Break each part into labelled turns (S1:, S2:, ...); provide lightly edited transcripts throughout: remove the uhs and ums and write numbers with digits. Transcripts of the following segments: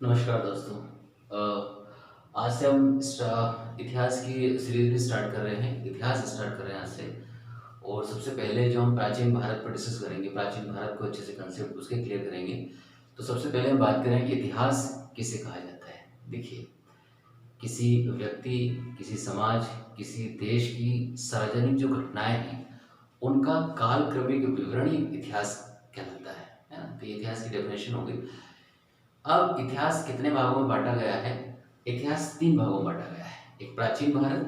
S1: नमस्कार दोस्तों। आज से हम इतिहास की सीरीज भी स्टार्ट कर रहे हैं, इतिहास स्टार्ट कर रहे हैं आज से। और सबसे पहले जो हम प्राचीन भारत पर डिस्कस करेंगे, प्राचीन भारत को अच्छे से कंसेप्ट उसके क्लियर करेंगे। तो सबसे पहले हम बात करें कि इतिहास किसे कहा जाता है। देखिए, किसी व्यक्ति, किसी समाज, किसी देश की सार्वजनिक जो घटनाएं हैं उनका कालक्रमिक विवरण ही इतिहास कहलाता है ना। तो ये इतिहास की डेफिनेशन हो गई। अब इतिहास कितने भागों में बांटा गया है? इतिहास तीन भागों में बांटा गया है। एक प्राचीन भारत,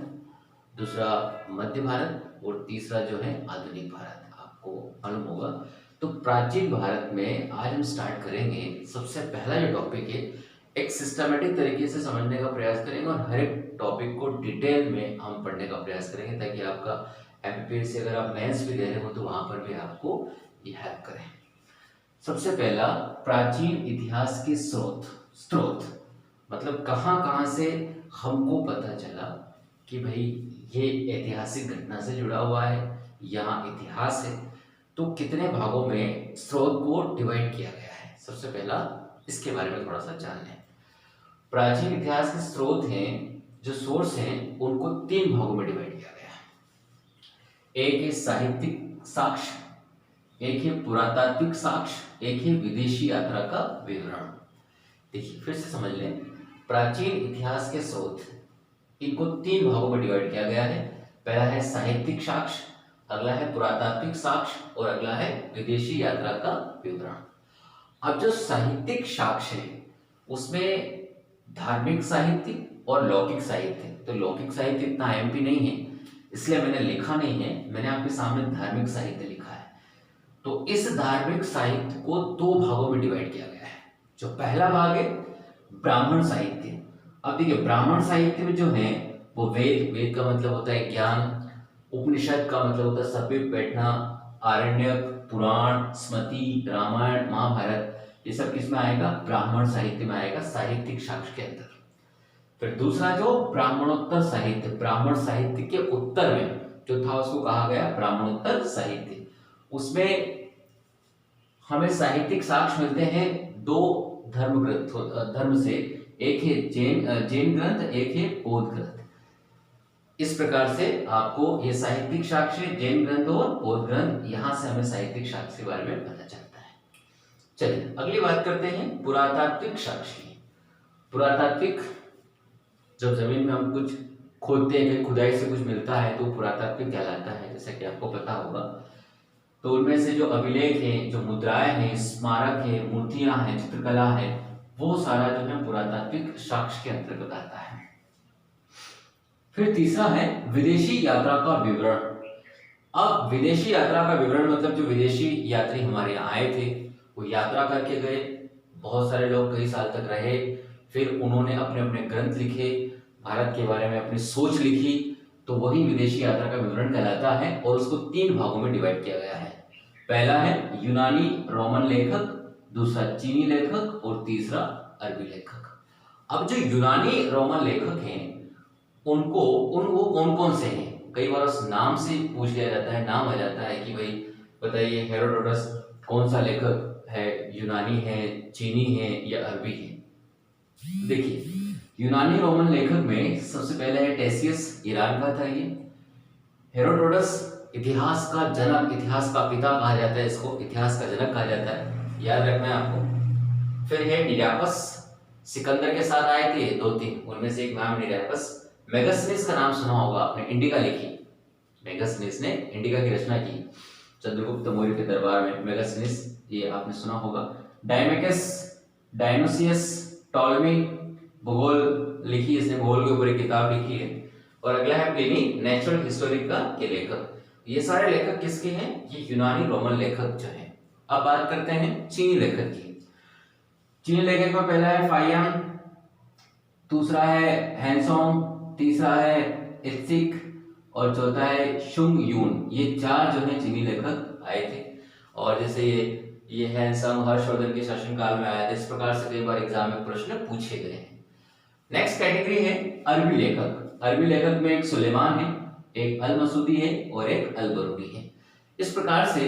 S1: दूसरा मध्य भारत और तीसरा जो है आधुनिक भारत। आपको मालूम होगा। तो प्राचीन भारत में आज हम स्टार्ट करेंगे। सबसे पहला जो टॉपिक है, एक सिस्टमेटिक तरीके से समझने का प्रयास करेंगे और हर एक टॉपिक को डिटेल में हम पढ़ने का प्रयास करेंगे ताकि आपका एमपीएससी अगर आप मेंस भी दे रहे हो तो वहां पर भी आपको ये हेल्प करें। सबसे पहला, प्राचीन इतिहास के स्रोत। स्रोत मतलब कहाँ कहाँ से हमको पता चला कि भाई ये ऐतिहासिक घटना से जुड़ा हुआ है, यहाँ इतिहास है। तो कितने भागों में स्रोत को डिवाइड किया गया है, सबसे पहला इसके बारे में थोड़ा सा जान लें। प्राचीन इतिहास के स्रोत हैं, जो सोर्स हैं, उनको तीन भागों में डिवाइड किया गया है। एक है साहित्यिक साक्ष्य, एक है पुरातात्विक साक्ष्य, एक है विदेशी यात्रा का विवरण। देखिए फिर से समझ लें, प्राचीन इतिहास के स्रोत, इनको तीन भागों में डिवाइड किया गया है। पहला है साहित्यिक साक्ष्य, अगला है पुरातात्विक साक्ष्य और अगला है विदेशी यात्रा का विवरण। अब जो साहित्यिक साक्ष्य है उसमें धार्मिक साहित्य और लौकिक साहित्य। तो लौकिक साहित्य इतना एमपी नहीं है इसलिए मैंने लिखा नहीं है, मैंने आपके सामने धार्मिक साहित्य लिखा है। तो इस धार्मिक साहित्य को दो भागों में डिवाइड किया गया है। जो पहला भाग है ब्राह्मण साहित्य। अब देखिए, ब्राह्मण साहित्य में जो है वो वेद, वेद का मतलब होता है ज्ञान, उपनिषद का मतलब होता है सभ्य बैठना, आरण्यक, पुराण, स्मृति, रामायण, महाभारत, ये सब किसमें आएगा? ब्राह्मण साहित्य में आएगा, साहित्यिक साक्ष्य के अंदर। फिर दूसरा जो ब्राह्मणोत्तर साहित्य, ब्राह्मण साहित्य के उत्तर में जो था उसको कहा गया ब्राह्मणोत्तर साहित्य। उसमें हमें साहित्यिक साक्ष्य मिलते हैं दो धर्म ग्रंथों, धर्म से। एक है जैन ग्रंथ, एक है बौद्ध ग्रंथ। इस प्रकार से आपको ये साहित्यिक साक्ष्य, जैन ग्रंथ और बौद्ध ग्रंथ, यहां से हमें साहित्यिक साक्ष्य के बारे में पता चलता है। चलिए अगली बात करते हैं पुरातात्विक साक्ष्य की। पुरातात्विक, जब जमीन में हम कुछ खोदते हैं, खुदाई से कुछ मिलता है तो पुरातात्विक कहलाता है, जैसा कि आपको पता होगा। तो उनमें से जो अभिलेख हैं, जो मुद्राएं हैं, स्मारक है, मूर्तियां हैं, चित्रकला है, वो सारा जो है पुरातात्विक साक्ष्य के अंतर्गत आता है। फिर तीसरा है विदेशी यात्रा का विवरण। अब विदेशी यात्रा का विवरण मतलब जो विदेशी यात्री हमारे यहाँ आए थे, वो यात्रा करके गए, बहुत सारे लोग कई साल तक रहे, फिर उन्होंने अपने अपने ग्रंथ लिखे, भारत के बारे में अपनी सोच लिखी, तो वही विदेशी यात्रा का विवरण कहलाता है। और उसको तीन भागों में डिवाइड किया गया है। पहला है यूनानी रोमन लेखक, दूसरा चीनी लेखक और तीसरा अरबी लेखक। अब जो यूनानी रोमन लेखक हैं उनको वो कौन कौन से हैं? कई बार उस नाम से पूछ लिया जाता है, नाम आ जाता है कि भाई बताइए हेरोडोटस कौन सा लेखक है, यूनानी है, चीनी है या अरबी है। देखिए, यूनानी रोमन लेखक में सबसे पहले है टेसियस, ईरान का था ये। हेरोडोटस इतिहास का जनक, इतिहास का पिता कहा जाता है इसको, इतिहास का जनक कहा जाता है, याद रखना है आपको। फिर है निरापस, सिकंदर के साथ आए थे दो तीन, उनमें से एक नाम निरापस। मेगास्थनीज का नाम सुना होगा आपने, इंडिका लिखी, मेगास्थनीज ने इंडिका की रचना की चंद्रगुप्त मौर्य के दरबार में, मेगास्थनीज, ये आपने सुना होगा। डायमेकस, डायनोसियस, टॉलमी, भूगोल लिखी, इसने भूगोल के ऊपर एक किताब लिखी है। और अगला है प्लिनी, नेचुरल हिस्टोरी का ये लेखक। ये सारे लेखक किसके हैं? ये यूनानी रोमन लेखक जो हैं। अब बात करते हैं चीनी लेखक की। चीनी लेखक में पहला है फाइयान, दूसरा है हैंसोंग, तीसरा है इत्सिक और चौथा है शुंग यून। ये चार जो है चीनी लेखक आए थे। और जैसे ये हैंसोंग हर्षवर्धन के शासनकाल में आया था। इस प्रकार से कई बार एग्जाम में प्रश्न पूछे गए हैं। नेक्स्ट कैटेगरी है अरबी लेखक। अरबी लेखक में एक सुलेमान है, एक अल मसूदी है और एक अल बरूनी है। इस प्रकार से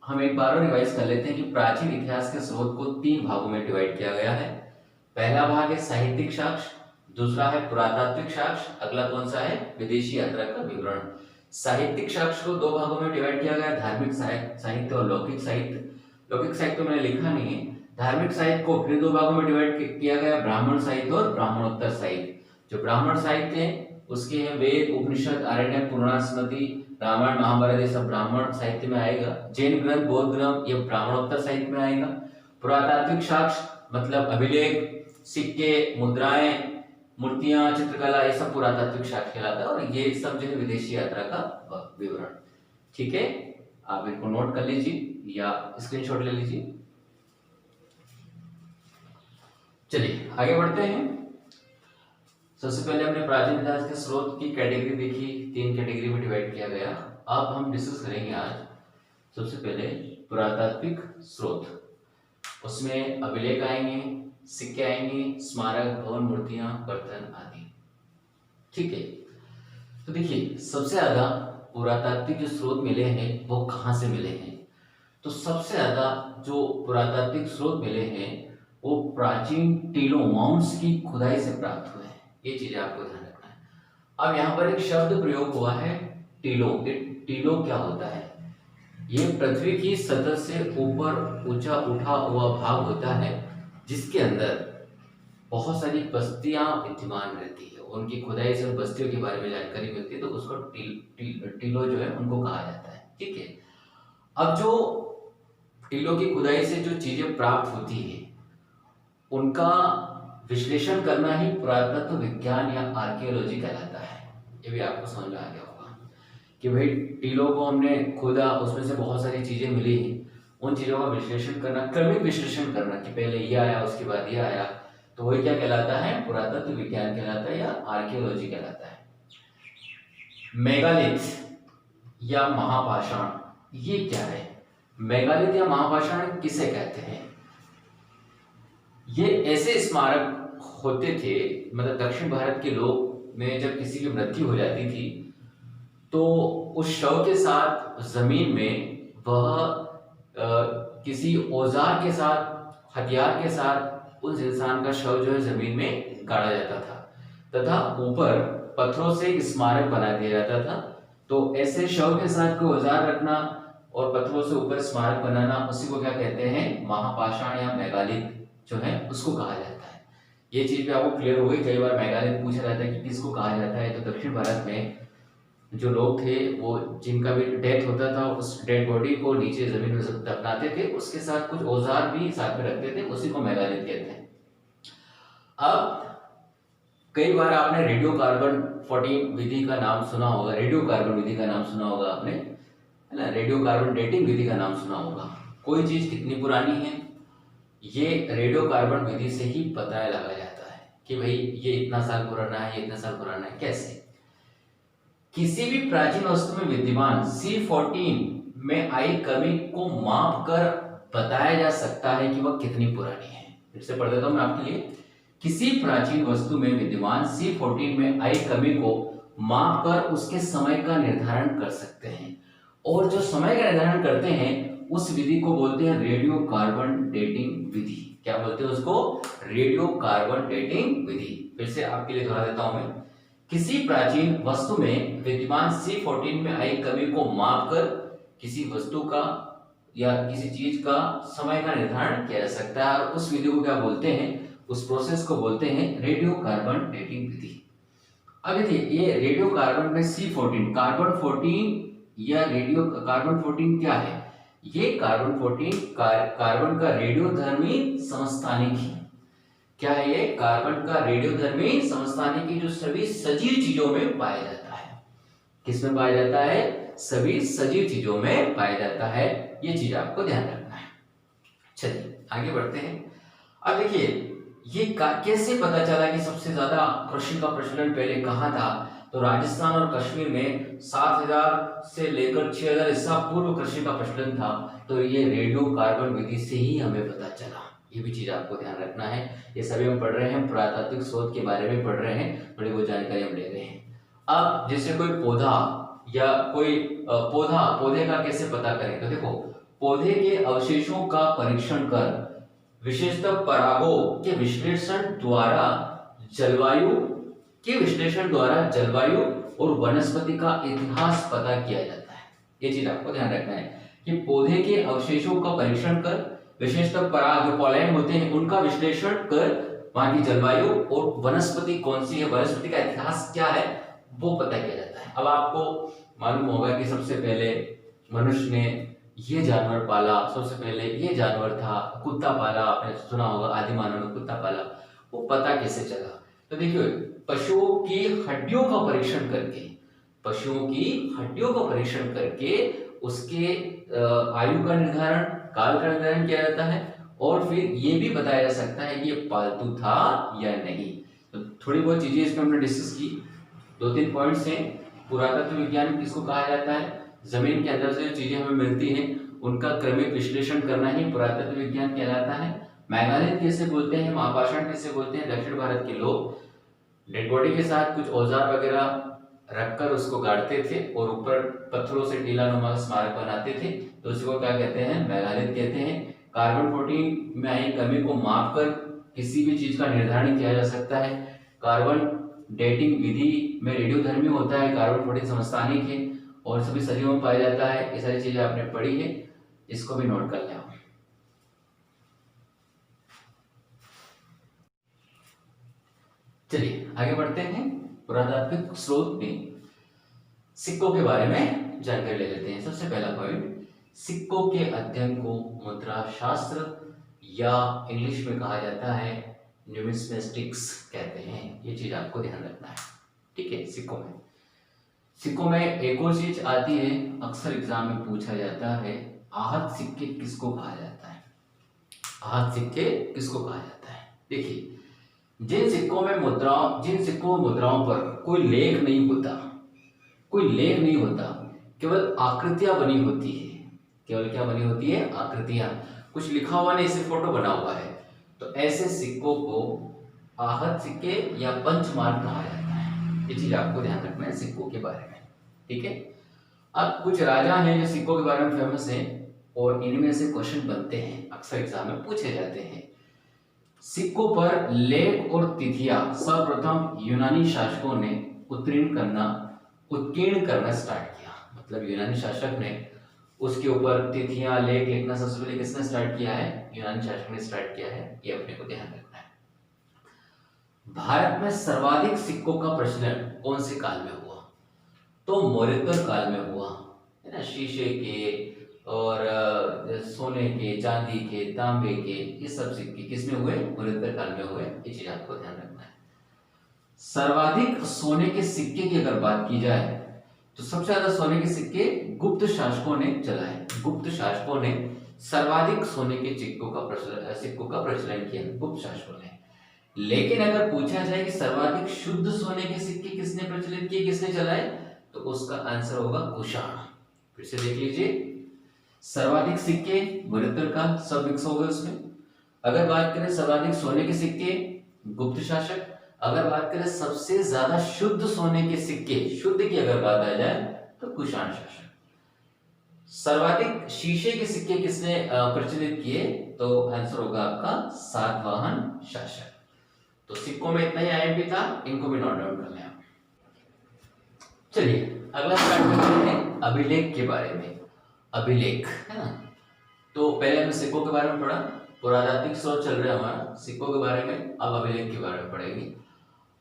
S1: हम एक बार और रिवाइज कर लेते हैं कि प्राचीन इतिहास के स्रोत को तीन भागों में डिवाइड किया गया है। पहला भाग है साहित्यिक साक्ष्य, दूसरा है पुरातात्विक साक्ष्य, अगला कौन सा है, विदेशी यात्रा का विवरण। साहित्यिक साक्ष्य को दो भागों में डिवाइड किया गया, धार्मिक साहित्य और लौकिक साहित्य। लौकिक साहित्य तो मैंने लिखा नहीं है। धार्मिक साहित्य को फिर दो भागों में डिवाइड किया गया, ब्राह्मण साहित्य और ब्राह्मणोत्तर साहित्य। जो ब्राह्मण साहित्य है उसके हैं वेद, उपनिषद, आरण्यक, पुराण, स्मृति, रामायण, महाभारत, ये सब ब्राह्मण साहित्य में आएगा। जैन ग्रंथ, बौद्ध ग्रंथ, ये ब्राह्मणोत्तर साहित्य में आएगा। पुरातात्विक साक्ष्य मतलब अभिलेख, सिक्के, मुद्राएं, मूर्तियां, चित्रकला, ये सब पुरातात्विक साक्ष्य कहलाता है। और ये सब जो है विदेशी यात्रा का विवरण। ठीक है, आप इनको नोट कर लीजिए या स्क्रीनशॉट ले लीजिए। चलिए आगे बढ़ते हैं। सबसे पहले हमने प्राचीन इतिहास के स्रोत की कैटेगरी देखी, 3 कैटेगरी में डिवाइड किया गया। अब हम डिस्कस करेंगे आज सबसे पहले पुरातात्विक स्रोत। उसमें अभिलेख आएंगे, सिक्के आएंगे, स्मारक, भवन, मूर्तियां, बर्तन आदि। ठीक है, तो देखिए सबसे ज्यादा पुरातात्विक जो स्रोत मिले हैं वो कहाँ से मिले हैं। तो सबसे ज्यादा जो पुरातात्विक स्रोत मिले हैं वो प्राचीन टीलों, माउंट्स की खुदाई से प्राप्त हुए हैं। ये चीज आपको ध्यान रखना है। अब यहाँ पर एक शब्द प्रयोग हुआ है टीलों। टीलों क्या होता है, ये पृथ्वी की सतह से ऊपर ऊंचा उठा हुआ भाग होता है जिसके अंदर बहुत सारी बस्तियां विद्यमान रहती है। उनकी खुदाई से बस्तियों के बारे में जानकारी मिलती है, तो उसको टीलों जो है उनको कहा जाता है। ठीक है, अब जो टीलों की खुदाई से जो चीजें प्राप्त होती है उनका विश्लेषण करना ही पुरातत्व विज्ञान या आर्कियोलॉजी कहलाता है। ये भी आपको समझ में आ गया होगा कि भाई टीलों को हमने खोदा, उसमें से बहुत सारी चीजें मिली हैं, उन चीजों का विश्लेषण करना, क्रमिक विश्लेषण करना कि पहले ये आया उसके बाद ये आया, तो वही क्या कहलाता है, पुरातत्व विज्ञान कहलाता है या आर्कियोलॉजी कहलाता है। मेगालिथ या महापाषाण, ये क्या है? मेगालिथ या महापाषाण किसे कहते हैं? ये ऐसे स्मारक होते थे, मतलब दक्षिण भारत के लोग में जब किसी की मृत्यु हो जाती थी तो उस शव के साथ जमीन में वह किसी औजार के साथ, हथियार के साथ उस इंसान का शव जो है जमीन में गाड़ा जाता था तथा ऊपर पत्थरों से एक स्मारक बना दिया जाता था। तो ऐसे शव के साथ कोई औजार रखना और पत्थरों से ऊपर स्मारक बनाना, उसी को क्या कहते हैं, महापाषाण या मेगालिथ जो है उसको कहा जाता है। ये चीज भी आपको क्लियर हो गई। कई बार मेगालिथ पूछा जाता है कि किसको कहा जाता है, तो दक्षिण भारत में जो लोग थे वो जिनका भी डेथ होता था उस डेड बॉडी को नीचे जमीन में दफनाते थे, उसके साथ कुछ औजार भी साथ में रखते थे, उसी को मेगालिथ कहते हैं। अब कई बार आपने रेडियो कार्बन 14 विधि का नाम सुना होगा, रेडियो कार्बन विधि का नाम सुना होगा आपने, है ना, रेडियो कार्बन डेटिंग विधि का नाम सुना होगा। कोई चीज कितनी पुरानी है ये रेडियो कार्बन विधि से ही पता लगा जाता है कि भाई ये इतना साल पुराना है, ये इतना साल पुराना है। कैसे? किसी भी प्राचीन वस्तु में विद्यमान C14 में आई कमी को माप कर बताया जा सकता है कि वह कितनी पुरानी है। फिर से पढ़ देता हूं मैं आपके लिए। किसी प्राचीन वस्तु में विद्यमान C14 में आई कमी को माप कर उसके समय का निर्धारण कर सकते हैं, और जो समय का निर्धारण करते हैं उस विधि को बोलते हैं रेडियो कार्बन डेटिंग विधि। क्या बोलते हैं उसको? रेडियो कार्बन डेटिंग विधि। फिर से आपके लिए दोहरा देता हूं मैं। किसी प्राचीन वस्तु में विद्यमान C14 में आई कमी को मापकर किसी वस्तु का या किसी चीज का समय का निर्धारण किया जा सकता है, और उस विधि को क्या बोलते हैं, उस प्रोसेस को बोलते हैं रेडियो कार्बन डेटिंग विधि। अब देखिए ये रेडियो कार्बन में C14 कार्बन 14 या रेडियो कार्बन 14 क्या है? ये कार्बन 14 कार्बन का रेडियोधर्मी समस्थानिक है। क्या है ये? कार्बन का रेडियोधर्मी समस्थानिक जो सभी सजीव चीजों में पाया जाता है। किसमें पाया जाता है? सभी सजीव चीजों में पाया जाता है। ये चीज आपको ध्यान रखना है। चलिए आगे बढ़ते हैं। अब देखिए ये कैसे पता चला कि सबसे ज्यादा कृषि का प्रचलन पहले कहाँ था? तो राजस्थान और कश्मीर में 7000 से लेकर 6000 ईसा पूर्व कृषि का प्रचलन था। तो ये रेडियो कार्बन विधि से ही हमें पता चला। ये भी चीज आपको ध्यान रखना है। ये सभी हम पढ़ रहे हैं, पुरातात्विक शोध के बारे में पढ़ रहे हैं, थोड़ी बहुत जानकारी हम ले रहे हैं। अब जैसे कोई पौधा या कोई पौधे का कैसे पता करें? तो देखो पौधे के अवशेषों का परीक्षण कर विशेषतः परागों के विश्लेषण द्वारा जलवायु और वनस्पति का इतिहास पता किया जाता है। ये चीज आपको ध्यान रखना है कि पौधे के अवशेषों का परीक्षण कर, विशेषतः पराग जो पॉलन होते हैं उनका विश्लेषण कर, वहां की जलवायु और वनस्पति कौन सी है, वनस्पति का इतिहास क्या है, वो पता किया जाता है। अब आपको मालूम होगा कि सबसे पहले मनुष्य ने ये जानवर पाला, सबसे पहले ये जानवर था, कुत्ता पाला, आपने सुना होगा आदि मानव ने कुत्ता पाला, वो पता कैसे चला? तो देखिए, पशुओं की हड्डियों का परीक्षण करके उसके आयु का निर्धारण, काल का निर्धारण किया जाता है और फिर ये भी बताया जा सकता है कि ये पालतू था या नहीं। तो थोड़ी बहुत चीजें इसमें हमने डिस्कस की, 2-3 पॉइंट्स हैं। पुरातत्व विज्ञान किसको कहा जाता है? जमीन के अंदर से जो चीजें हमें मिलती हैं उनका क्रमिक विश्लेषण करना ही पुरातत्व विज्ञान कहलाता है। मेगालिथ किसे बोलते हैं, महापाषाण किसे बोलते हैं? दक्षिण भारत के लोग डेड बॉडी के साथ कुछ औजार वगैरह रखकर उसको गाड़ते थे और ऊपर पत्थरों से टीलानुमा स्मारक बनाते थे, तो उसको क्या कहते हैं? मेगालिथ कहते हैं। कार्बन 14 में आई कमी को मापकर किसी भी चीज का निर्धारण किया जा सकता है। कार्बन डेटिंग विधि में रेडियोधर्मी होता है, कार्बन 14 समस्थानिक है और सभी सदियों में पाया जाता है। ये सारी चीजें आपने पढ़ी है, इसको भी नोट कर लें। चलिए आगे बढ़ते हैं। पुरातात्विक स्रोत में सिक्कों के बारे में जानकारी ले लेते हैं। सबसे पहला पॉइंट, सिक्कों के अध्ययन को मुद्रा शास्त्र या इंग्लिश में कहा जाता है न्यूमिस्मेटिक्स कहते हैं। ये चीज आपको ध्यान रखना है, ठीक है। सिक्कों में एक और चीज आती है, अक्सर एग्जाम में पूछा जाता है, आहत सिक्के किसको कहा जाता है? आहत सिक्के किसको कहा जाता है? देखिए, जिन सिक्कों में मुद्राओं पर कोई लेख नहीं होता, केवल आकृतियां बनी होती है। केवल क्या बनी होती है? आकृतियां, कुछ लिखा हुआ नहीं, सिर्फ फोटो बना हुआ है, तो ऐसे सिक्कों को आहत सिक्के या पंचमार्क कहा जाता है। ये चीज आपको ध्यान रखना है सिक्कों के बारे में, ठीक है। अब कुछ राजा हैं जो सिक्कों के बारे में फेमस हैं और इनमें से क्वेश्चन बनते हैं, अक्सर एग्जाम में पूछे जाते हैं। सिक्कों पर लेख और तिथियां सर्वप्रथम यूनानी शासकों ने उत्कीर्ण करना स्टार्ट किया। मतलब यूनानी शासक ने उसके ऊपर तिथियां, लेख लिखना सबसे पहले किसने स्टार्ट किया है? यूनानी शासक ने स्टार्ट किया है, ये अपने को ध्यान रखना है। भारत में सर्वाधिक सिक्कों का प्रचलन कौन से काल में हुआ? तो मौर्योत्तर काल में हुआ, है ना। शीशे के और सोने के, चांदी के, तांबे के, ये सब सिक्के किसमें हुए? मौर्योत्तर काल में हुए। ये चीज आपको ध्यान रखना है। सर्वाधिक सोने के सिक्के की अगर बात की जाए तो सबसे ज्यादा सोने के सिक्के गुप्त शासकों ने चलाए। गुप्त शासकों ने सर्वाधिक सोने के सिक्कों का प्रचलन किया, गुप्त शासकों ने। लेकिन अगर पूछा जाए कि सर्वाधिक शुद्ध सोने के सिक्के किसने प्रचलित किए, किसने चलाए, तो उसका आंसर होगा कुषाण। फिर से देख लीजिए, सर्वाधिक सिक्के मौर्योत्तर काल, सब मिक्स हो गए उसमें। अगर बात करें सर्वाधिक सोने के सिक्के, गुप्त शासक। अगर बात करें सबसे ज्यादा शुद्ध सोने के सिक्के, शुद्ध की अगर बात आ जाए तो कुषाण शासक। सर्वाधिक शीशे के सिक्के किसने प्रचलित किए, तो आंसर होगा आपका सातवाहन शासक। तो सिक्कों में इतना ही आईएमपी था, इनको भी नोट डाउन कर लें आप। चलिए अगला स्टार्ट करते हैं अभिलेख के बारे में। अभिलेख, है ना। तो पहले हमने सिक्कों के बारे में पढ़ा, पुरातात्विक स्रोत चल रहा है हमारा सिक्कों के बारे में, अब अभिलेख के बारे में पढ़ेंगे।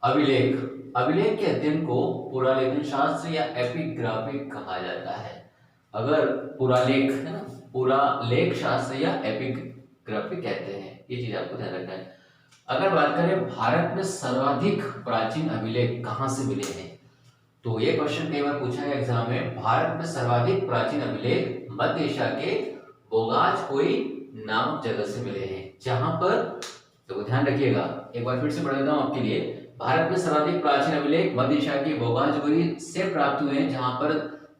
S1: अभिलेख के अध्ययन को पुरालेखन शास्त्र या एपिग्राफी कहा जाता है। अगर पुरालेख, है ना, पुरालेख शास्त्र या एपिग्राफी कहते हैं, ये चीज आपको ध्यान रखना है। अगर बात करें भारत में सर्वाधिक प्राचीन अभिलेख कहाँ से मिले हैं, तो ये क्वेश्चन कई बार पूछा है एग्जाम में। भारत में सर्वाधिक प्राचीन अभिलेख मध्य एशिया के बोगाजकोई नामक जगह से मिले हैं, जहां पर, तो ध्यान रखिएगा, एक बार फिर से पढ़ देता हूं आपके लिए। भारत में सर्वाधिक प्राचीन अभिलेख मध्य एशिया के बोगाजकोई से प्राप्त हुए हैं, जहां पर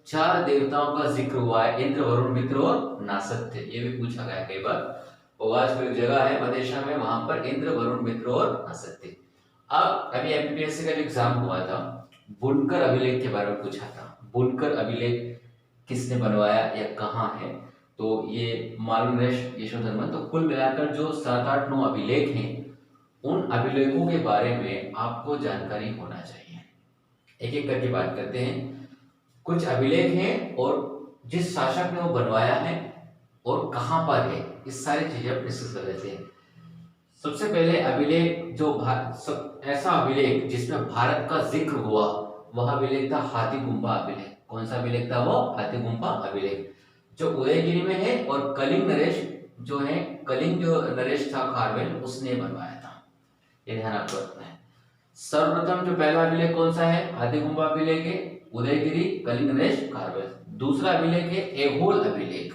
S1: 4 देवताओं का जिक्र हुआ है, इंद्र, वरुण, मित्र और नासत्य। ये भी पूछा गया कई बार। बोगाजकोई जगह है मध्य एशिया में, वहां पर इंद्र, वरुण, मित्र और नासत्य। अब अभी एमपीएससी का जो एग्जाम हुआ था, बुनकर अभिलेख के बारे में पूछा था। बुनकर अभिलेख किसने बनवाया या कहाँ है, तो ये मालव नरेश यशोधर्मन। तो कुल मिलाकर जो 7-8-9 अभिलेख हैं, उन अभिलेखों के बारे में आपको जानकारी होना चाहिए। एक एक करके बात करते हैं। कुछ अभिलेख हैं और जिस शासक ने वो बनवाया है और कहाँ पर है, इस सारी चीजें आप डिस्कस कर लेते हैं। सबसे पहले अभिलेख जो ऐसा अभिलेख जिसमें भारत का जिक्र हुआ, वह अभिलेख था हाथी गुम्बा अभिलेख। कौन सा अभिलेख था वो? हाथी गुम्बा अभिलेख, जो उदयगिरी में है। और कलिंग नरेश जो है, कलिंग जो नरेश था खारवेल, उसने बनवाया था। ये ध्यान आपको रखना है। सर्वप्रथम जो पहला अभिलेख कौन सा है? हाथी गुम्बा अभिलेख है, उदयगिरी, कलिंग नरेश, खारवेल। दूसरा अभिलेख है ऐहोल अभिलेख,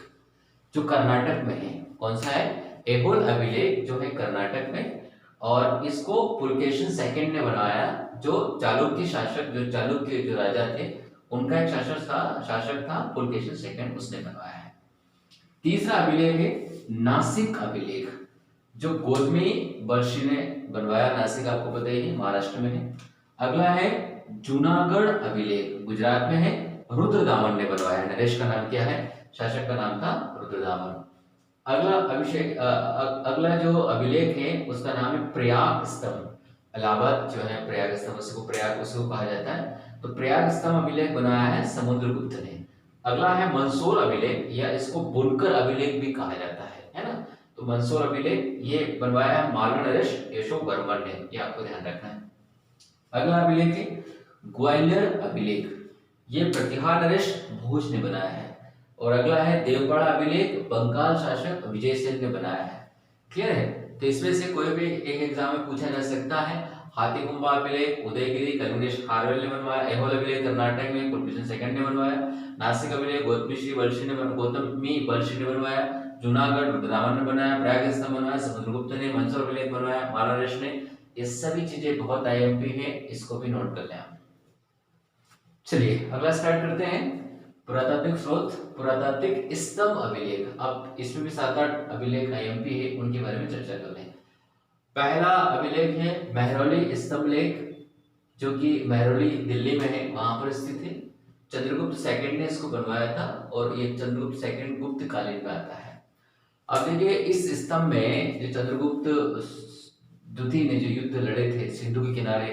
S1: जो कर्नाटक में है। कौन सा है? ऐहोल अभिलेख, जो है कर्नाटक में। और इसको पुलकेशिन सेकंड ने बनाया, जो चालुक्य शासक, जो चालुक्य जो राजा थे, उनका एक शासक था पुलकेशिन सेकंड, उसने बनवाया है। तीसरा अभिलेख है नासिक अभिलेख, जो गौतमी बर्षि ने बनवाया। नासिक आपको पता ही है, महाराष्ट्र में है। अगला है जूनागढ़ अभिलेख, गुजरात में है, रुद्रदामन ने बनवाया। नरेश का नाम क्या है? शासक का नाम था रुद्रदामन। अगला जो अभिलेख है उसका नाम है प्रयाग स्तंभ। इलाहाबाद जो है प्रयाग स्तंभ, उसको कहा जाता है। तो प्रयाग स्तंभ अभिलेख बनाया है समुद्रगुप्त ने। अगला है मंदसौर अभिलेख, या इसको बुनकर अभिलेख भी कहा जाता है ना। तो मंदसौर अभिलेख ये बनवाया है मालव नरेश यशोवर्मन ने, ये आपको ध्यान रखना है। अगला अभिलेख है ग्वालियर अभिलेख, ये प्रतिहार नरेश भोज ने बनाया है। और अगला है देवपाड़ा अभिलेख, बंगाल शासक विजय सेन ने बनाया है। क्लियर है? तो इसमें से कोई भी एक एग्जाम में पूछा जा सकता है। हाथी गुम्बा अभिलेख उदयगिरी कलिंग नरेश खारवेल ने बनवाया। ऐहोल अभिलेख कर्नाटक में पुलकेशिन सेकंड ने बनवाया। नासिक अभिलेख गौतमी बर्षि ने बनवाया। जूनागढ़ रुद्रदामन ने बनाया। प्रयाग स्तंभ बनवाया समुद्रगुप्त ने। मंदसौर अभिलेख बनवाया मालव नरेश ने। ये सभी चीजें बहुत आईएमपी है, इसको भी नोट कर लें आप। चलिए अगला स्टार्ट करते हैं। पुरातात्विक स्रोत, पुरातात्विक स्तंभ अभिलेख। अब इसमें भी 7-8 अभिलेख आईएमपी है, उनके बारे में चर्चा कर लें। पहला अभिलेख है मेहरौली स्तंभ लेख, जो कि मेहरौली दिल्ली में है, वहां पर स्थित है। चंद्रगुप्त सेकंड ने इसको बनवाया था, और ये चंद्रगुप्त सेकंड गुप्त कालीन में आता है। अब देखिए इस स्तंभ में जो चंद्रगुप्त द्वितीय ने जो युद्ध लड़े थे सिंधु के किनारे,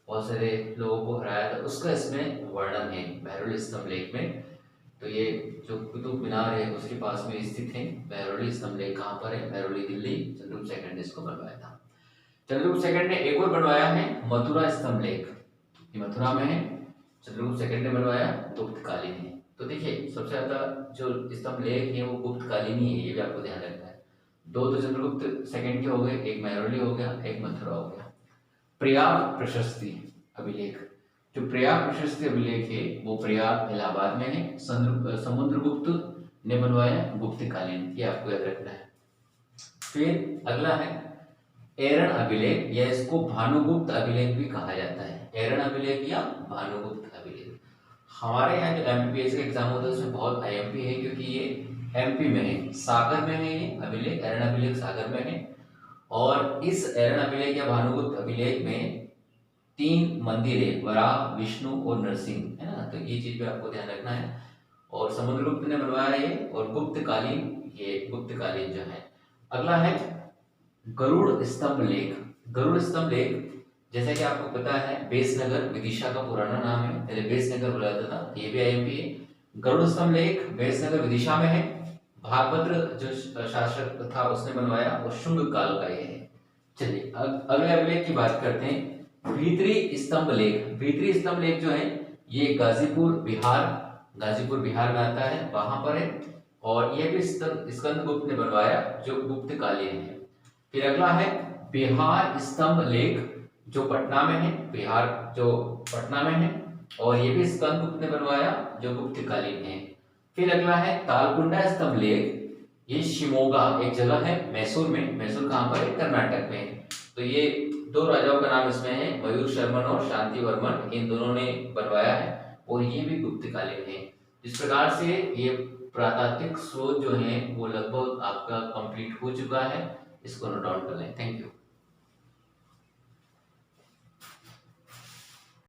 S1: बहुत सारे लोगों को हराया था, उसका इसमें वर्णन है मेहरौली स्तंभ लेख में। तो ये जो कुतुब मीनार है उसके पास में स्थित है मेहरौली स्तंभ लेख। कहाँ पर है? मेहरौली दिल्ली। चंद्रगुप्त सेकंड ने इसको बनवाया था। चंद्रगुप्त सेकंड ने एक और बनवाया है मथुरा स्तंभ लेख, ये मथुरा में है, चंद्रगुप्त सेकंड ने बनवाया, गुप्त कालीन है। तो देखिए सबसे ज्यादा जो स्तंभ लेख है वो गुप्त कालीन ही है, ये भी आपको ध्यान रखना है। दो तो चंद्रगुप्त सेकंड के हो गए, एक मेहरौली हो गया, एक मथुरा हो गया। प्रयाग प्रशस्ति अभिलेख, जो प्रयाग प्रशस्ति अभिलेख है वो प्रयाग इलाहाबाद में है, समुद्रगुप्त ने बनवाया, गुप्त कालीन, ये आपको याद रखना है। फिर अगला है एरन अभिलेख, या इसको भानुगुप्त अभिलेख भी कहा जाता है। एरन अभिलेख या भानुगुप्त अभिलेख। हमारे यहाँ जो एमपीएस का एग्जाम होता है उसमें बहुत आईएमपी है, क्योंकि ये एमपी में है, सागर में है ये अभिलेख, एरन अभिलेख सागर में है। और इस एरन अभिलेख या भानुगुप्त अभिलेख में 3 मंदिर है, वराह, विष्णु और नरसिंह, है ना। तो ये चीज पे आपको ध्यान रखना है। और समुद्रगुप्त ने बनवाया ये, और गुप्तकालीन, ये गुप्तकालीन जो है। अगला है गरुड़ स्तंभ लेख। गरुड़ स्तंभ लेख जैसा कि आपको पता है बेसनगर विदिशा का पुराना नाम है, पहले बेसनगर बोला जाता था, ये भी आईएमपी है। गरुड़ स्तंभ लेख बेसनगर विदिशा में है। भागभद्र जो शासक था उसने बनवाया, और शुंग काल का ये है। चलिए अगले अभिलेख की बात करते हैं। भीतरी स्तंभ लेख। भीतरी स्तंभ लेख जो है ये गाजीपुर बिहार में आता है, वहां पर है। और यह भी स्कंदगुप्त ने बनवाया, जो गुप्त कालीन है। फिर अगला है बिहार स्तंभ लेख, जो पटना में है, बिहार जो पटना में है, और ये भी स्कंदगुप्त ने बनवाया, जो गुप्त कालीन है। फिर अगला है तालकुंडा स्तंभ लेख, ये शिमोगा एक जगह है मैसूर में। मैसूर कहाँ पर है? कर्नाटक में। तो ये 2 राजाओं का नाम इसमें है, मयूर शर्मन और शांति वर्मन, इन दोनों ने बनवाया है, और ये भी गुप्त कालीन है। इस प्रकार से ये पुरातात्विक स्रोत जो है वो लगभग आपका कंप्लीट हो चुका है। इसको नोट डाउन कर लें। Thank you.